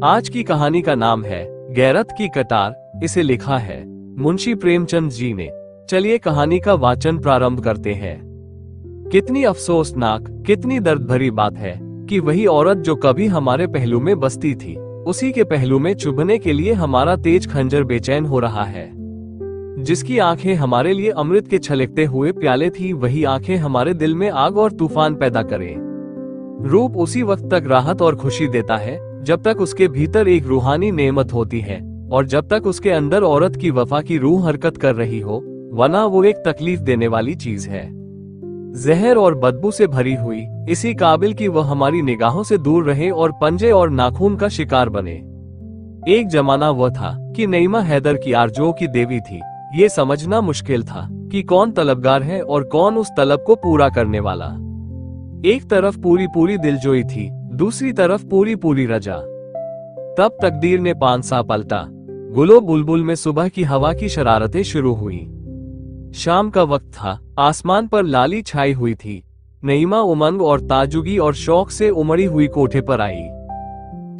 आज की कहानी का नाम है गैरत की कटार। इसे लिखा है मुंशी प्रेमचंद जी ने। चलिए कहानी का वाचन प्रारंभ करते हैं। कितनी अफसोसनाक, कितनी दर्द भरी बात है कि वही औरत जो कभी हमारे पहलू में बसती थी, उसी के पहलू में चुभने के लिए हमारा तेज खंजर बेचैन हो रहा है। जिसकी आंखें हमारे लिए अमृत के छलकते हुए प्याले थी, वही आंखें हमारे दिल में आग और तूफान पैदा करें। रूप उसी वक्त तक राहत और खुशी देता है जब तक उसके भीतर एक रूहानी नेमत होती है और जब तक उसके अंदर औरत की वफा की रूह हरकत कर रही हो, वरना वो एक तकलीफ देने वाली चीज है, जहर और बदबू से भरी हुई, इसी काबिल कि वह हमारी निगाहों से दूर रहे और पंजे और नाखून का शिकार बने। एक जमाना वह था कि नईमा हैदर की आरज़ुओं की देवी थी। ये समझना मुश्किल था कि कौन तलबगार है और कौन उस तलब को पूरा करने वाला। एक तरफ पूरी पूरी दिलजोई थी, दूसरी तरफ पूरी पूरी रजा। तब तकदीर ने पांसा पलटा। गुलो बुलबुल में सुबह की हवा की शरारतें शुरू हुई। शाम का वक्त था, आसमान पर लाली छाई हुई थी। नईमा उमंग और ताजुगी और शौक से उमड़ी हुई कोठे पर आई।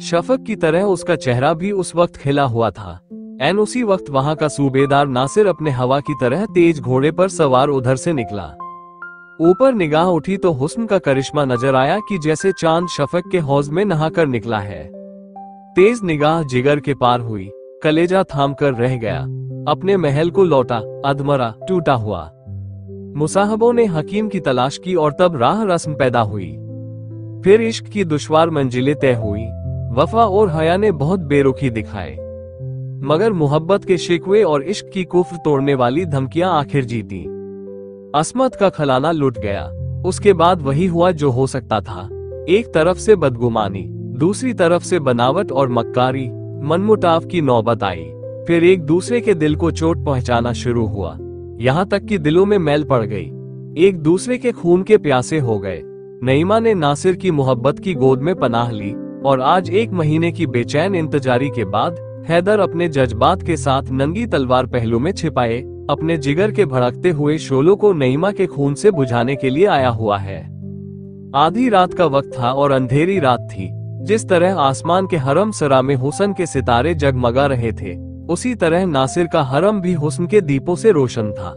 शफक की तरह उसका चेहरा भी उस वक्त खिला हुआ था। एन उसी वक्त वहां का सूबेदार नासिर अपने हवा की तरह तेज घोड़े पर सवार उधर से निकला। ऊपर निगाह उठी तो हुस्न का करिश्मा नजर आया कि जैसे चांद शफक के हौज में नहाकर निकला है। तेज निगाह जिगर के पार हुई, कलेजा थाम कर रह गया। अपने महल को लौटा, अधमरा टूटा हुआ। मुसाहबों ने हकीम की तलाश की और तब राह रस्म पैदा हुई। फिर इश्क की दुश्वार मंजिलें तय हुई। वफा और हया ने बहुत बेरुखी दिखाए, मगर मोहब्बत के शिकवे और इश्क की कुफ्र तोड़ने वाली धमकियां आखिर जीती। अस्मत का खलाना लुट गया। उसके बाद वही हुआ जो हो सकता था। एक तरफ से बदगुमानी, दूसरी तरफ से बनावट और मक्कारी, मनमुटाव की नौबत आई। फिर एक दूसरे के दिल को चोट पहुंचाना शुरू हुआ, यहाँ तक कि दिलों में मैल पड़ गई। एक दूसरे के खून के प्यासे हो गए। नईमा ने नासिर की मोहब्बत की गोद में पनाह ली और आज 1 महीने की बेचैन इंतजारी के बाद हैदर अपने जज्बात के साथ नंगी तलवार पहलू में छिपाए अपने जिगर के भड़कते हुए शोलों को नईमा के खून से बुझाने के लिए आया हुआ है। आधी रात का वक्त था और अंधेरी रात थी। जिस तरह आसमान के हरम सरा में हुस्न के सितारे जगमगा रहे थे, उसी तरह नासिर का हरम भी हुस्न के दीपों से रोशन था।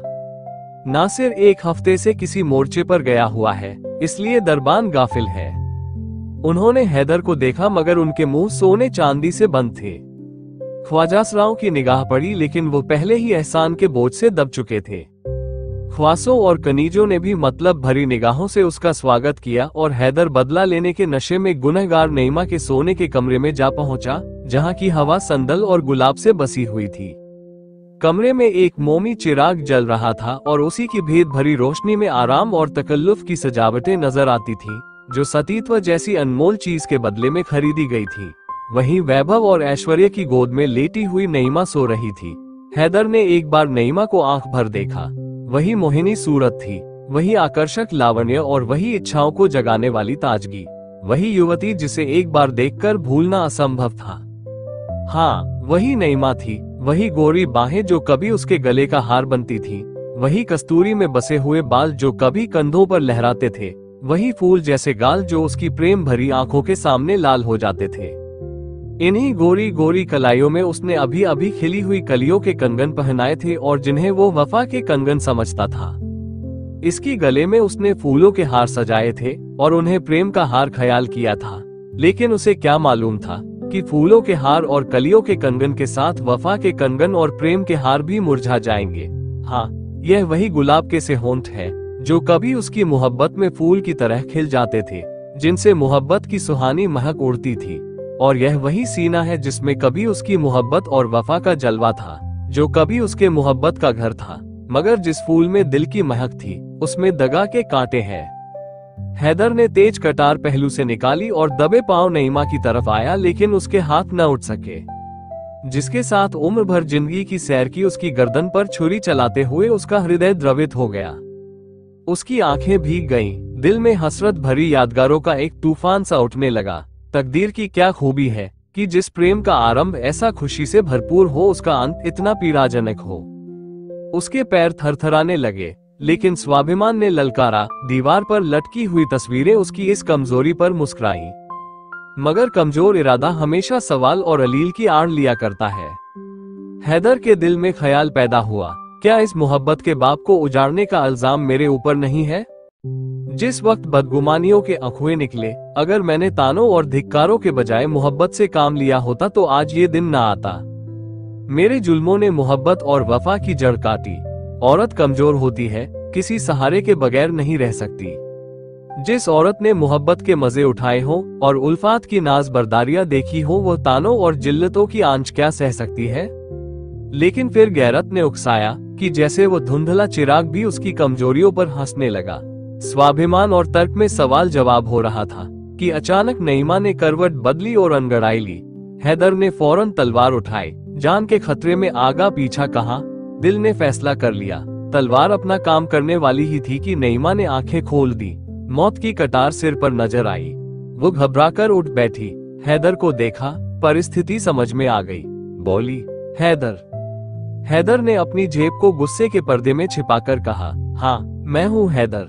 नासिर 1 हफ्ते से किसी मोर्चे पर गया हुआ है, इसलिए दरबान गाफिल है। उन्होंने हैदर को देखा, मगर उनके मुंह सोने चांदी से बंद थे। ख्वाजासराओं की निगाह पड़ी, लेकिन वो पहले ही एहसान के बोझ से दब चुके थे। ख्वासों और कनीजों ने भी मतलब भरी निगाहों से उसका स्वागत किया और हैदर बदला लेने के नशे में गुनहगार नईमा के सोने के कमरे में जा पहुंचा, जहां की हवा संदल और गुलाब से बसी हुई थी। कमरे में एक मोमी चिराग जल रहा था और उसी की भेद भरी रोशनी में आराम और तकल्लुफ की सजावटें नजर आती थी, जो सतीत्व जैसी अनमोल चीज के बदले में खरीदी गई थी। वहीं वैभव और ऐश्वर्य की गोद में लेटी हुई नईमा सो रही थी। हैदर ने एक बार नईमा को आंख भर देखा। वही मोहिनी सूरत थी, वही आकर्षक लावण्य और वही इच्छाओं को जगाने वाली ताजगी। वही युवती जिसे एक बार देखकर भूलना असंभव था। हाँ, वही नईमा थी। वही गोरी बाहें जो कभी उसके गले का हार बनती थी, वही कस्तूरी में बसे हुए बाल जो कभी कंधों पर लहराते थे, वही फूल जैसे गाल जो उसकी प्रेम भरी आंखों के सामने लाल हो जाते थे। इन्हीं गोरी गोरी कलाइयों में उसने अभी अभी खिली हुई कलियों के कंगन पहनाए थे और जिन्हें वो वफा के कंगन समझता था। इसकी गले में उसने फूलों के हार सजाए थे और उन्हें प्रेम का हार ख्याल किया था, लेकिन उसे क्या मालूम था कि फूलों के हार और कलियों के कंगन के साथ वफा के कंगन और प्रेम के हार भी मुरझा जाएंगे। हाँ, यह वही गुलाब के से होंठ है जो कभी उसकी मोहब्बत में फूल की तरह खिल जाते थे, जिनसे मोहब्बत की सुहानी महक उड़ती थी। और यह वही सीना है जिसमें कभी उसकी मोहब्बत और वफा का जलवा था, जो कभी उसके मोहब्बत का घर था, मगर जिस फूल में दिल की महक थी, उसमें दगा के कांटे हैं। हैदर ने तेज कटार पहलू से निकाली और दबे पांव नईमा की तरफ आया, लेकिन उसके हाथ न उठ सके। जिसके साथ उम्र भर जिंदगी की सैर की उसकी गर्दन पर छुरी चलाते हुए उसका हृदय द्रवित हो गया। उसकी आंखें भीग गईं, दिल में हसरत भरी यादगारों का एक तूफान सा उठने लगा। तकदीर की क्या खूबी है कि जिस प्रेम का आरंभ ऐसा खुशी से भरपूर हो, उसका अंत इतना पीड़ाजनक हो। उसके पैर थरथराने लगे, लेकिन स्वाभिमान ने ललकारा। दीवार पर लटकी हुई तस्वीरें उसकी इस कमजोरी पर मुस्कुराईं। मगर कमजोर इरादा हमेशा सवाल और अलील की आड़ लिया करता है। हैदर के दिल में ख्याल पैदा हुआ, क्या इस मोहब्बत के बाप को उजाड़ने का इल्जाम मेरे ऊपर नहीं है? जिस वक्त बदगुमानियों के अखुए निकले, अगर मैंने तानों और धिक्कारों के बजाय मोहब्बत से काम लिया होता तो आज ये दिन ना आता। मेरे जुल्मों ने मोहब्बत और वफा की जड़ काटी। औरत कमजोर होती है, किसी सहारे के बगैर नहीं रह सकती। जिस औरत ने मोहब्बत के मजे उठाए हों और उल्फात की नाज बर्दारियां देखी हो, वो तानों और जिल्लतों की आंच क्या सह सकती है? लेकिन फिर गैरत ने उकसाया कि जैसे वो धुंधला चिराग भी उसकी कमजोरियों पर हंसने लगा। स्वाभिमान और तर्क में सवाल जवाब हो रहा था कि अचानक नईमा ने करवट बदली और अनगड़ाई ली। हैदर ने फौरन तलवार उठाई, जान के खतरे में आगा पीछा कहा। दिल ने फैसला कर लिया, तलवार अपना काम करने वाली ही थी कि नईमा ने आंखें खोल दी। मौत की कटार सिर पर नजर आई। वो घबराकर उठ बैठी, हैदर को देखा, परिस्थिति समझ में आ गई। बोली, हैदर। हैदर ने अपनी जेब को गुस्से के पर्दे में छिपाकर कहा, हाँ मैं हूँ हैदर।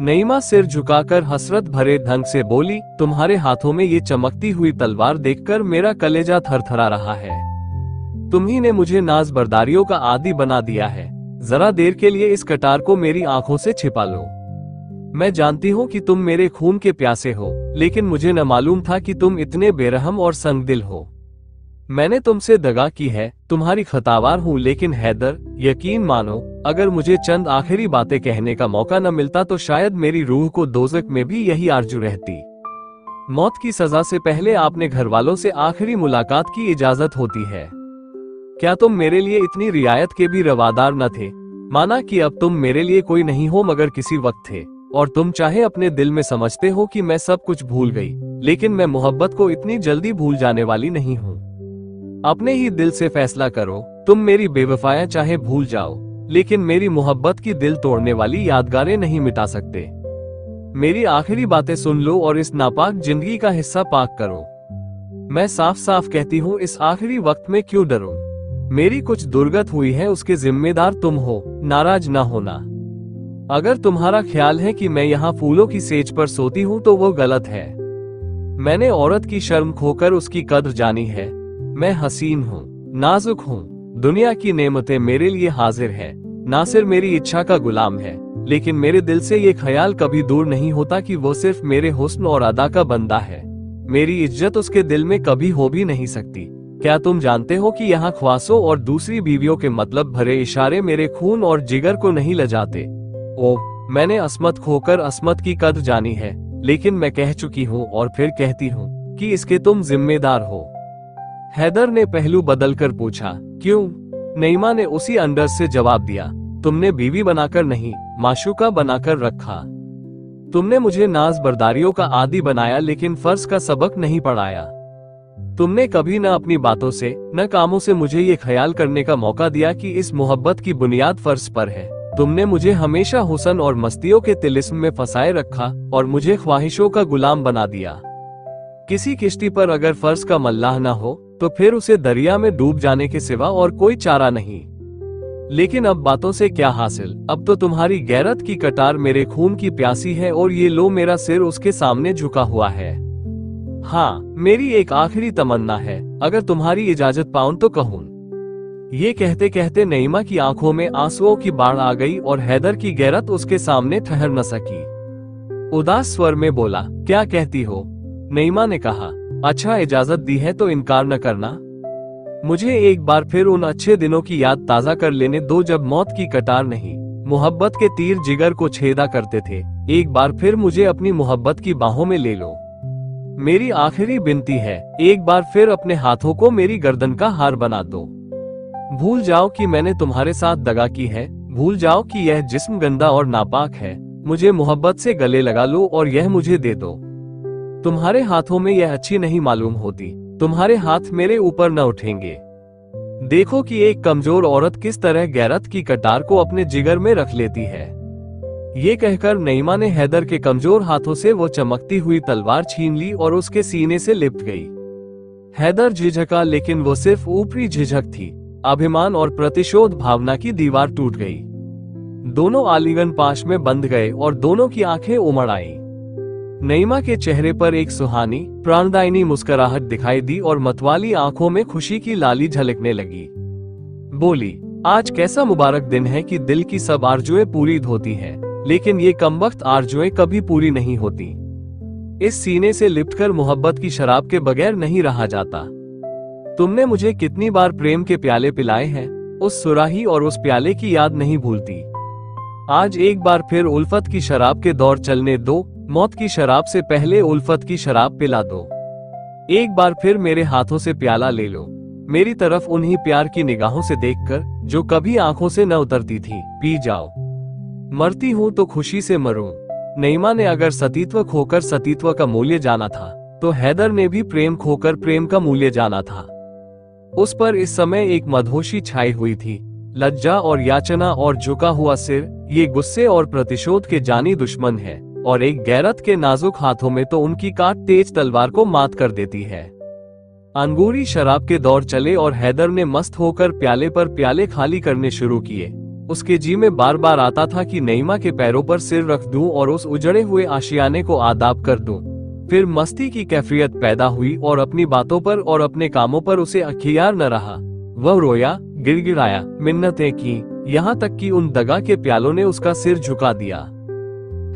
नईमा सिर झुकाकर हसरत भरे ढंग से बोली, तुम्हारे हाथों में ये चमकती हुई तलवार देखकर मेरा कलेजा थरथरा रहा है। तुम्ही ने मुझे नाज बर्दारियों का आदी बना दिया है। जरा देर के लिए इस कटार को मेरी आंखों से छिपा लो। मैं जानती हूँ कि तुम मेरे खून के प्यासे हो, लेकिन मुझे न मालूम था कि तुम इतने बेरहम और संगदिल हो। मैंने तुमसे दगा की है, तुम्हारी खतावार हूँ, लेकिन हैदर यकीन मानो, अगर मुझे चंद आखिरी बातें कहने का मौका न मिलता तो शायद मेरी रूह को दोज़ख में भी यही आरजू रहती। मौत की सजा से पहले आपने घर वालों से आखिरी मुलाकात की इजाजत होती है। क्या तुम मेरे लिए इतनी रियायत के भी रवादार न थे? माना कि अब तुम मेरे लिए कोई नहीं हो मगर किसी वक्त थे, और तुम चाहे अपने दिल में समझते हो कि मैं सब कुछ भूल गई, लेकिन मैं मोहब्बत को इतनी जल्दी भूल जाने वाली नहीं हूँ। अपने ही दिल से फैसला करो, तुम मेरी बेवफाया चाहे भूल जाओ, लेकिन मेरी मोहब्बत की दिल तोड़ने वाली यादगारें नहीं मिटा सकते। मेरी आखिरी बातें सुन लो और इस नापाक जिंदगी का हिस्सा पाक करो। मैं साफ साफ कहती हूँ, इस आखिरी वक्त में क्यों डरो? मेरी कुछ दुर्गत हुई है, उसके जिम्मेदार तुम हो, नाराज ना होना। अगर तुम्हारा ख्याल है कि मैं यहाँ फूलों की सेज पर सोती हूँ तो वो गलत है। मैंने औरत की शर्म खोकर उसकी कद्र जानी है। मैं हसीन हूँ, नाजुक हूँ, दुनिया की नेमतें मेरे लिए हाजिर है। नासिर मेरी इच्छा का गुलाम है, लेकिन मेरे दिल से ये ख्याल कभी दूर नहीं होता कि वो सिर्फ मेरे हुस्न और अदा का बंदा है। मेरी इज्जत उसके दिल में कभी हो भी नहीं सकती। क्या तुम जानते हो कि यहाँ ख्वासों और दूसरी बीवियों के मतलब भरे इशारे मेरे खून और जिगर को नहीं लजाते? ओह, मैंने अस्मत खोकर अस्मत की कद्र जानी है, लेकिन मैं कह चुकी हूँ और फिर कहती हूँ कि इसके तुम जिम्मेदार हो। हैदर ने पहलू बदलकर पूछा, क्यों? नईमा ने उसी अंदर से जवाब दिया, तुमने बीवी बनाकर नहीं, माशूका बनाकर रखा। तुमने मुझे नाज बर्दारियों का आदी बनाया, लेकिन फर्ज का सबक नहीं पढ़ाया। तुमने कभी न अपनी बातों से न कामों से मुझे ये ख्याल करने का मौका दिया कि इस मोहब्बत की बुनियाद फर्ज पर है। तुमने मुझे हमेशा हुस्न और मस्तियों के तिलिस्म में फंसाए रखा और मुझे ख्वाहिशों का गुलाम बना दिया। किसी किश्ती पर अगर फर्ज का मल्लाह न हो तो फिर उसे दरिया में डूब जाने के सिवा और कोई चारा नहीं। लेकिन अब बातों से क्या हासिल? अब तो तुम्हारी गैरत की कटार मेरे खून की प्यासी है और ये लो मेरा सिर उसके सामने झुका हुआ है। हाँ, मेरी एक आखिरी तमन्ना है, अगर तुम्हारी इजाजत पाऊं तो कहूं। ये कहते कहते नईमा की आंखों में आंसुओं की बाढ़ आ गई और हैदर की गैरत उसके सामने ठहर न सकी। उदास स्वर में बोला, क्या कहती हो? नईमा ने कहा, अच्छा इजाजत दी है तो इनकार न करना। मुझे एक बार फिर उन अच्छे दिनों की याद ताजा कर लेने दो जब मौत की कटार नहीं, मोहब्बत के तीर जिगर को छेदा करते थे। एक बार फिर मुझे अपनी मोहब्बत की बाहों में ले लो। मेरी आखिरी विनती है, एक बार फिर अपने हाथों को मेरी गर्दन का हार बना दो। भूल जाओ कि मैंने तुम्हारे साथ दगा की है, भूल जाओ कि यह जिस्म गंदा और नापाक है। मुझे मोहब्बत से गले लगा लो और यह मुझे दे दो। तुम्हारे हाथों में यह अच्छी नहीं मालूम होती, तुम्हारे हाथ मेरे ऊपर न उठेंगे। देखो कि एक कमजोर औरत किस तरह गैरत की कटार को अपने जिगर में रख लेती है। ये कहकर नईमा ने हैदर के कमजोर हाथों से वो चमकती हुई तलवार छीन ली और उसके सीने से लिपट गई। हैदर झिझका, लेकिन वो सिर्फ ऊपरी झिझक थी। अभिमान और प्रतिशोध भावना की दीवार टूट गई। दोनों आलिंगन पाश में बंध गए और दोनों की आंखें उमड़ आईं। नईमा के चेहरे पर एक सुहानी प्राणदायिनी मुस्कुराहट दिखाई दी और मतवाली आंखों में खुशी की लाली झलकने लगी। बोली, आज कैसा मुबारक दिन है कि दिल की सब आरजुएं पूरी होती हैं, लेकिन ये कमबख्त आरजुएं कभी पूरी नहीं होती। इस सीने से लिपटकर मोहब्बत की शराब के बगैर नहीं रहा जाता। तुमने मुझे कितनी बार प्रेम के प्याले पिलाए हैं, उस सुराही और उस प्याले की याद नहीं भूलती। आज एक बार फिर उल्फत की शराब के दौर चलने दो, मौत की शराब से पहले उल्फत की शराब पिला दो। एक बार फिर मेरे हाथों से प्याला ले लो, मेरी तरफ उन्हीं प्यार की निगाहों से देखकर जो कभी आंखों से न उतरती थी, पी जाओ। मरती हूं तो खुशी से मरूं। नईमा ने अगर सतीत्व खोकर सतीत्व का मूल्य जाना था, तो हैदर ने भी प्रेम खोकर प्रेम का मूल्य जाना था। उस पर इस समय एक मदहोशी छाई हुई थी, लज्जा और याचना और झुका हुआ सिर, ये गुस्से और प्रतिशोध के जानी दुश्मन है, और एक गैरत के नाजुक हाथों में तो उनकी काट तेज तलवार को मात कर देती है। अंगूरी शराब के दौर चले और हैदर ने मस्त होकर प्याले पर प्याले खाली करने शुरू किए। उसके जी में बार बार आता था कि नईमा के पैरों पर सिर रख दूं और उस उजड़े हुए आशियाने को आदाब कर दूं। फिर मस्ती की कैफियत पैदा हुई और अपनी बातों पर और अपने कामों पर उसे अख्तियार न रहा। वह रोया, गिड़गिड़ाया, मिन्नतें की, यहाँ तक कि उन दगा के प्यालों ने उसका सिर झुका दिया।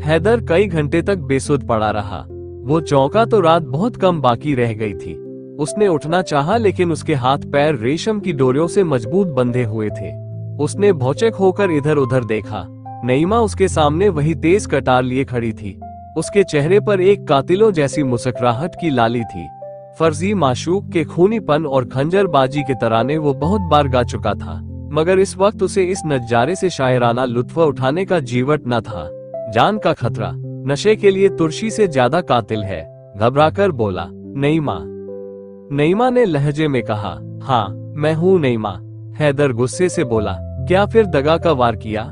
हैदर कई घंटे तक बेसुध पड़ा रहा। वो चौंका तो रात बहुत कम बाकी रह गई थी। उसने उठना चाहा, लेकिन उसके हाथ पैर रेशम की डोरियों से मजबूत बंधे हुए थे। उसने भौचक होकर इधर उधर देखा। नईमा उसके सामने वही तेज कटार लिए खड़ी थी। उसके चेहरे पर एक कातिलों जैसी मुस्कुराहट की लाली थी। फर्जी माशूक के खूनीपन और खंजरबाजी के तराने वो बहुत बार गा चुका था, मगर इस वक्त उसे इस नजारे से शायराना लुत्फ उठाने का जीवट न था। जान का खतरा नशे के लिए तुर्शी से ज्यादा कातिल है। घबराकर बोला, नईमा। नईमा ने लहजे में कहा, हाँ मैं हूँ नईमा। हैदर गुस्से से बोला, क्या फिर दगा का वार किया?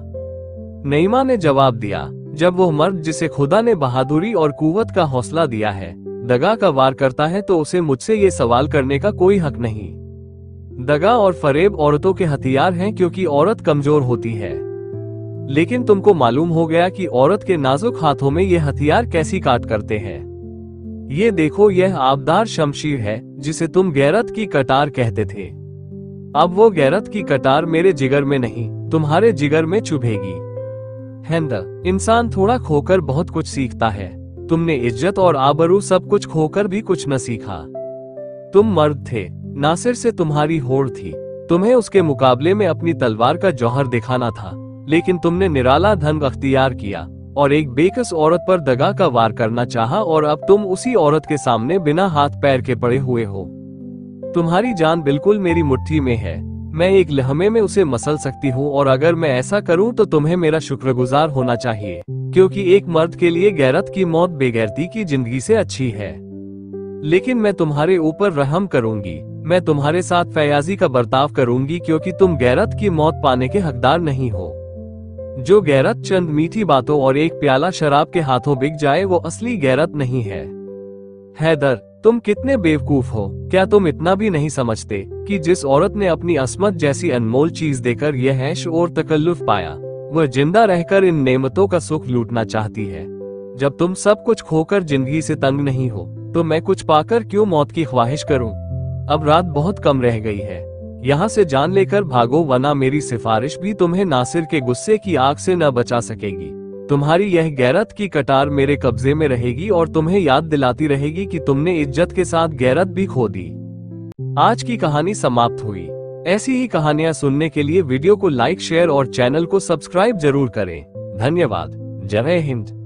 नईमा ने जवाब दिया, जब वो मर्द जिसे खुदा ने बहादुरी और कुव्वत का हौसला दिया है दगा का वार करता है, तो उसे मुझसे ये सवाल करने का कोई हक नहीं। दगा और फरेब औरतों के हथियार हैं, क्योंकि औरत कमजोर होती है। लेकिन तुमको मालूम हो गया कि औरत के नाजुक हाथों में ये हथियार कैसी काट करते हैं। ये देखो, यह आबदार शमशीर है जिसे तुम गैरत की कटार कहते थे। अब वो गैरत की कटार मेरे जिगर में नहीं, तुम्हारे जिगर में चुभेगी। हैदर, इंसान थोड़ा खोकर बहुत कुछ सीखता है। तुमने इज्जत और आबरू सब कुछ खोकर भी कुछ न सीखा। तुम मर्द थे, नासिर से तुम्हारी होड़ थी। तुम्हें उसके मुकाबले में अपनी तलवार का जौहर दिखाना था, लेकिन तुमने निराला धन अख्तियार किया और एक बेकस औरत पर दगा का वार करना चाहा, और अब तुम उसी औरत के सामने बिना हाथ पैर के पड़े हुए हो। तुम्हारी जान बिल्कुल मेरी मुट्ठी में है। मैं एक लम्हे में उसे मसल सकती हूँ, और अगर मैं ऐसा करूँ तो तुम्हें मेरा शुक्रगुजार होना चाहिए, क्योंकि एक मर्द के लिए गैरत की मौत बेगैरती की जिंदगी से अच्छी है। लेकिन मैं तुम्हारे ऊपर रहम करूंगी। मैं तुम्हारे साथ फयाजी का बर्ताव करूंगी, क्योंकि तुम गैरत की मौत पाने के हकदार नहीं हो। जो गैरत चंद मीठी बातों और एक प्याला शराब के हाथों बिक जाए, वो असली गैरत नहीं है। हैदर, तुम कितने बेवकूफ हो। क्या तुम इतना भी नहीं समझते कि जिस औरत ने अपनी अस्मत जैसी अनमोल चीज देकर यह ऐश और तकल्लुफ पाया, वह जिंदा रहकर इन नेमतों का सुख लूटना चाहती है। जब तुम सब कुछ खोकर जिंदगी से तंग नहीं हो, तो मैं कुछ पाकर क्यों मौत की ख्वाहिश करूं? अब रात बहुत कम रह गई है। यहाँ से जान लेकर भागो, वरना मेरी सिफारिश भी तुम्हें नासिर के गुस्से की आग से न बचा सकेगी। तुम्हारी यह गैरत की कटार मेरे कब्जे में रहेगी और तुम्हें याद दिलाती रहेगी कि तुमने इज्जत के साथ गैरत भी खो दी। आज की कहानी समाप्त हुई। ऐसी ही कहानियां सुनने के लिए वीडियो को लाइक, शेयर और चैनल को सब्सक्राइब जरूर करें। धन्यवाद। जय हिंद।